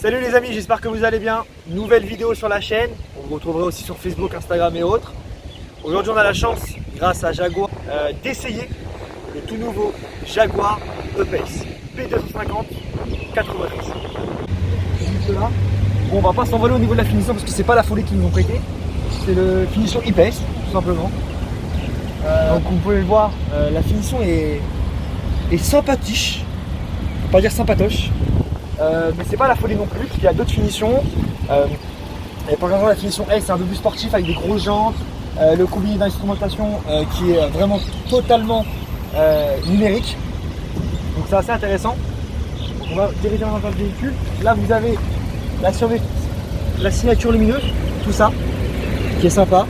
Salut les amis, j'espère que vous allez bien. Nouvelle vidéo sur la chaîne. On vous retrouvera aussi sur Facebook, Instagram et autres. Aujourd'hui on a la chance, grâce à Jaguar, d'essayer le tout nouveau Jaguar E-Pace P250 4 motrices. Juste là. Bon, on va pas s'envoler au niveau de la finition parce que c'est pas la folie qu'ils nous ont prêté. C'est le finition E-Pace tout simplement. Donc vous pouvez le voir, la finition est sympathique. On peut pas dire sympatoche. Mais c'est pas la folie non plus, parce qu'il y a d'autres finitions. Et par exemple la finition S c'est un peu plus sportif avec des grosses jantes, le combiné d'instrumentation qui est vraiment totalement numérique. Donc c'est assez intéressant. On va diriger dans le véhicule. Là vous avez la signature lumineuse, tout ça, qui est sympa.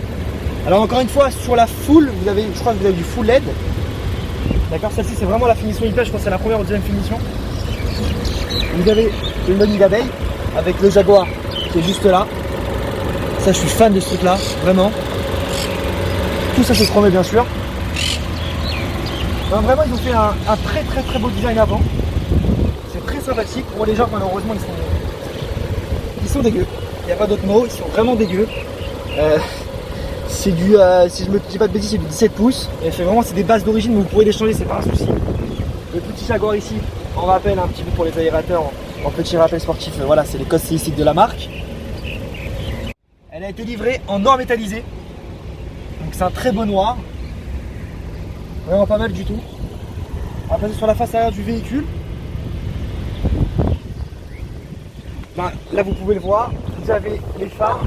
Alors encore une fois sur la full, je crois que vous avez du full LED. D'accord, celle-ci c'est vraiment la finition hyper, je crois que c'est la première ou deuxième finition. Vous avez une bonne d'abeille avec le Jaguar qui est juste là. Ça je suis fan de ce truc là, vraiment. Tout ça c'est chromé bien sûr. Donc, vraiment ils ont fait un très beau design avant. C'est très sympathique. Pour les gens malheureusement ils sont dégueux. Il n'y a pas d'autre mot, ils sont vraiment dégueux. C'est du, si je me dis pas de bêtises, c'est du 17 pouces. Et c'est des bases d'origine, mais vous pourrez les changer, c'est pas un souci. Le petit Jaguar ici, on rappelle un petit peu pour les aérateurs, en petit rappel sportif, voilà, c'est les codes stylistiques de la marque. Elle a été livrée en or métallisé, donc c'est un très beau noir, vraiment pas mal du tout. On va passer sur la face arrière du véhicule. Là vous pouvez le voir, vous avez les phares,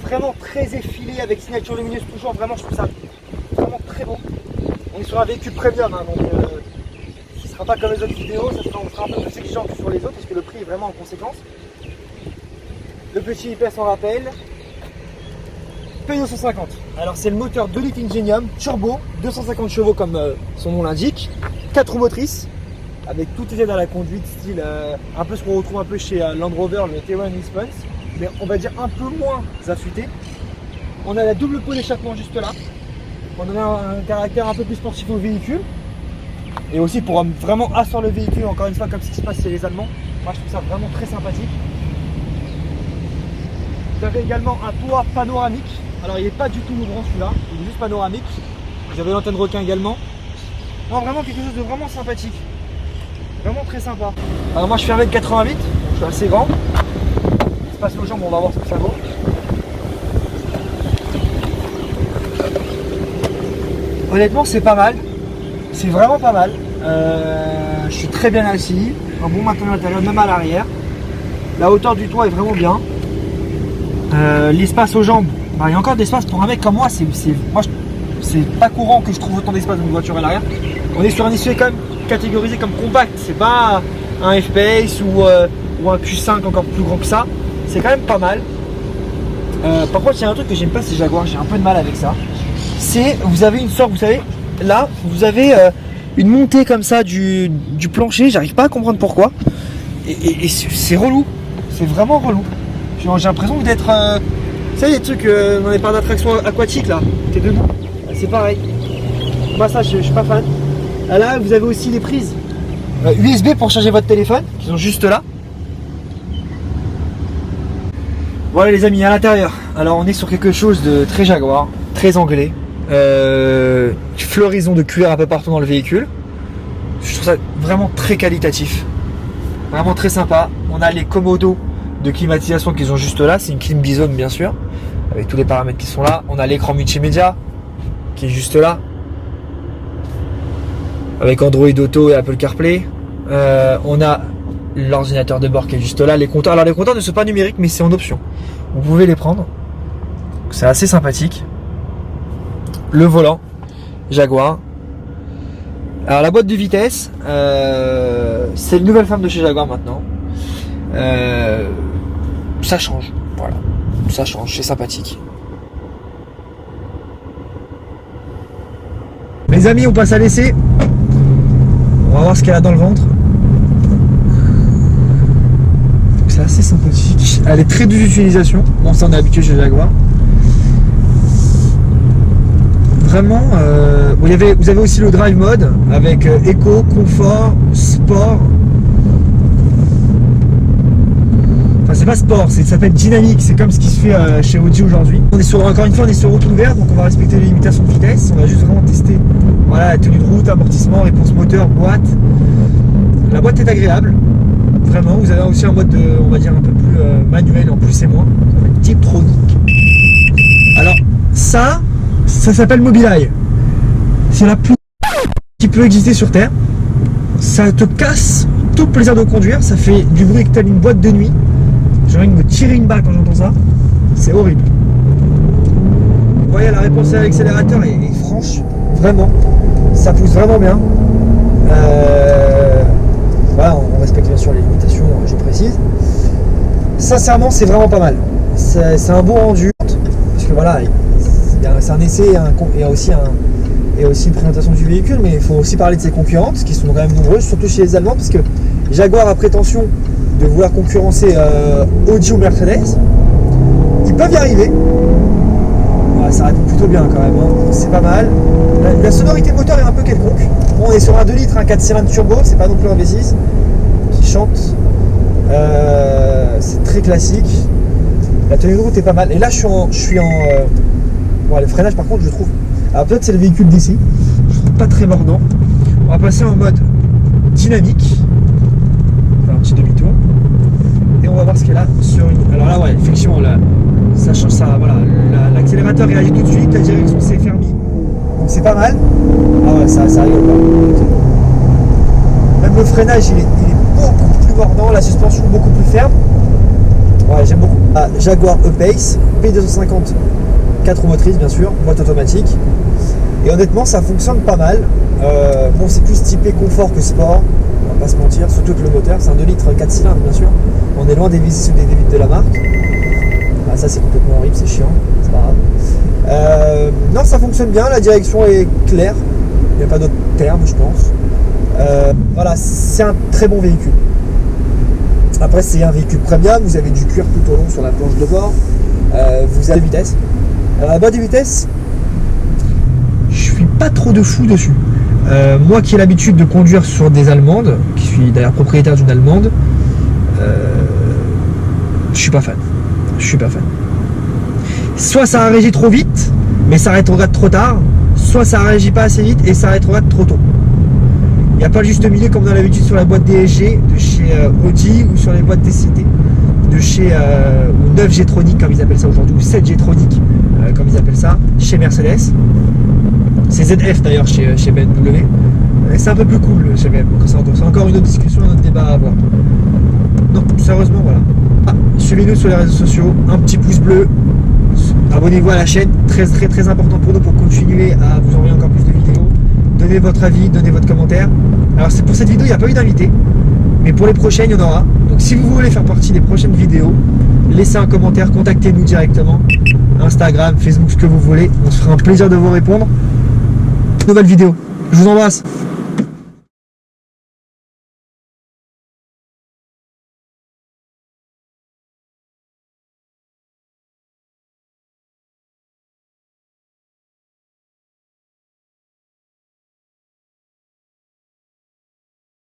vraiment très effilés avec signature lumineuse toujours, vraiment je trouve ça vraiment très beau. On est sur un véhicule premium, hein, donc ce sera pas comme les autres vidéos, on sera un peu plus exigeant que sur les autres parce que le prix est vraiment en conséquence. Le petit IPS en rappel. P250. Alors c'est le moteur 2 litres Ingenium turbo, 250 chevaux comme son nom l'indique, 4 roues motrices avec toutes les aides à la conduite, style un peu ce qu'on retrouve un peu chez Land Rover, le T1 Response, mais on va dire un peu moins affûté. On a la double peau d'échappement juste là. On donne un caractère un peu plus sportif au véhicule. Et aussi pour vraiment asseoir le véhicule, encore une fois, comme ce qui se passe chez les Allemands. Moi je trouve ça vraiment très sympathique. Vous avez également un toit panoramique. Alors il n'est pas du tout ouvrant celui-là, il est juste panoramique. Vous avez l'antenne requin également. Non, vraiment quelque chose de vraiment sympathique. Vraiment très sympa. Alors moi je fais 1m88, donc je suis assez grand. Il se passe aux jambes, on va voir ce que ça vaut. Honnêtement c'est pas mal. C'est vraiment pas mal. Je suis très bien assis. Un bon matériel à l'intérieur, même à l'arrière. La hauteur du toit est vraiment bien. L'espace aux jambes, il y a encore d'espace pour un mec comme moi. C'est pas courant que je trouve autant d'espace dans une voiture à l'arrière. On est sur un SUV quand même catégorisé comme compact. C'est pas un F-Pace ou un Q5 encore plus grand que ça. C'est quand même pas mal. Par contre, il y a un truc que j'aime pas, c'est Jaguar. J'ai un peu de mal avec ça. C'est, vous avez une sorte, vous savez, là, vous avez une montée comme ça du plancher. J'arrive pas à comprendre pourquoi. Et c'est relou. C'est vraiment relou. J'ai l'impression d'être, vous savez, les trucs dans les parcs d'attractions aquatiques là. T'es debout. C'est pareil. Moi ça, je suis pas fan. Là, vous avez aussi les prises USB pour charger votre téléphone, qui sont juste là. Voilà les amis, à l'intérieur. Alors on est sur quelque chose de très Jaguar, très anglais. Floraison de cuir un peu partout dans le véhicule. Je trouve ça vraiment très qualitatif. Vraiment très sympa. On a les commodos de climatisation qu'ils ont juste là. C'est une clim Bizone bien sûr, avec tous les paramètres qui sont là. On a l'écran multimédia qui est juste là, avec Android Auto et Apple CarPlay. On a l'ordinateur de bord qui est juste là. Les compteurs, alors les compteurs ne sont pas numériques mais c'est en option. Vous pouvez les prendre. C'est assez sympathique. Le volant Jaguar. Alors la boîte de vitesse, c'est une nouvelle femme de chez Jaguar maintenant. Ça change, voilà. Ça change, c'est sympathique. Mes amis, on passe à l'essai. On va voir ce qu'elle a dans le ventre. C'est assez sympathique. Elle est très douce d'utilisation. Bon, ça on est habitué chez Jaguar. Vraiment, vous avez aussi le drive mode avec éco, confort, sport. pas sport, ça s'appelle dynamique, c'est comme ce qui se fait chez Audi aujourd'hui. Encore une fois, on est sur route ouverte, donc on va respecter les limitations de vitesse. On va juste vraiment tester voilà, la tenue de route, amortissement, réponse moteur, boîte. La boîte est agréable, vraiment. Vous avez aussi un mode, on va dire, un peu plus manuel, en plus et moins. Ça s'appelle Tiptronic. Alors, ça s'appelle Mobileye. C'est la plus qui peut exister sur Terre. Ça te casse tout le plaisir de conduire, ça fait du bruit que telle une boîte de nuit. J'ai envie de me tirer une balle quand j'entends ça. C'est horrible. Vous voyez, la réponse à l'accélérateur est franche, vraiment. Ça pousse vraiment bien. Voilà, on respecte bien sûr les limitations, je précise. Sincèrement, c'est vraiment pas mal. C'est un bon rendu. Parce que voilà, c'est un essai et aussi une présentation du véhicule, mais il faut aussi parler de ses concurrentes, qui sont quand même nombreuses, surtout chez les Allemands, parce que Jaguar a prétention de vouloir concurrencer Audi ou Mercedes. Ils peuvent y arriver. Ouais, ça répond plutôt bien quand même, hein. C'est pas mal. La sonorité moteur est un peu quelconque. Bon, on est sur un 2 litres, un 4 cylindres turbo, c'est pas non plus un V6 qui chante. C'est très classique. La tenue de route est pas mal. Et là, je suis en bon, le freinage, par contre, je trouve. Alors, peut-être c'est le véhicule d'ici. Je trouve pas très mordant. On va passer en mode dynamique. Faire un petit demi-tour. Et on va voir ce qu'il y a là sur une. Alors là, ouais, effectivement, là, ça change ça. Voilà, l'accélérateur réagit tout de suite. La direction s'est fermée. Donc, c'est pas mal. Ah ouais, ça rigole pas. Même le freinage, il est beaucoup plus mordant. La suspension, beaucoup plus ferme. Ouais, j'aime beaucoup. Ah, Jaguar E-Pace, P250, 4 roues motrices bien sûr, boîte automatique. Et honnêtement, ça fonctionne pas mal. Bon, c'est plus typé confort que sport, on va pas se mentir, surtout que le moteur, c'est un 2 litres 4 cylindres bien sûr. On est loin des vices de la marque. Ah, ça, c'est complètement horrible, c'est chiant, c'est pas grave. Non, ça fonctionne bien, la direction est claire. Il n'y a pas d'autres termes, je pense. Voilà, c'est un très bon véhicule. Après, c'est un véhicule premium, vous avez du cuir tout au long sur la planche de bord, vous avez la vitesse. Alors, la boîte de vitesse, je suis pas trop de fou dessus. Moi qui ai l'habitude de conduire sur des Allemandes, qui suis d'ailleurs propriétaire d'une Allemande, je suis pas fan. Je suis pas fan. Soit ça réagit trop vite, mais ça rétrograde trop tard, soit ça réagit pas assez vite et ça rétrograde trop tôt. Il n'y a pas le juste milieu comme on a l'habitude sur la boîte DSG de chez Audi ou sur les boîtes DCT de chez ou 9 G-Tronic comme ils appellent ça aujourd'hui, ou 7 G-Tronic comme ils appellent ça, chez Mercedes. C'est ZF d'ailleurs chez BMW. C'est un peu plus cool chez BMW. C'est encore une autre discussion, un autre débat à avoir. Non, sérieusement, voilà. Ah, suivez-nous sur les réseaux sociaux, un petit pouce bleu, abonnez-vous à la chaîne, très important pour nous pour continuer à vous envoyer encore plus de vidéos. Donnez votre avis, donnez votre commentaire. Alors c'est pour cette vidéo, il n'y a pas eu d'invité, mais pour les prochaines, il y en aura. Donc si vous voulez faire partie des prochaines vidéos, laissez un commentaire, contactez-nous directement. Instagram, Facebook, ce que vous voulez. On se fera un plaisir de vous répondre. Nouvelle vidéo. Je vous embrasse.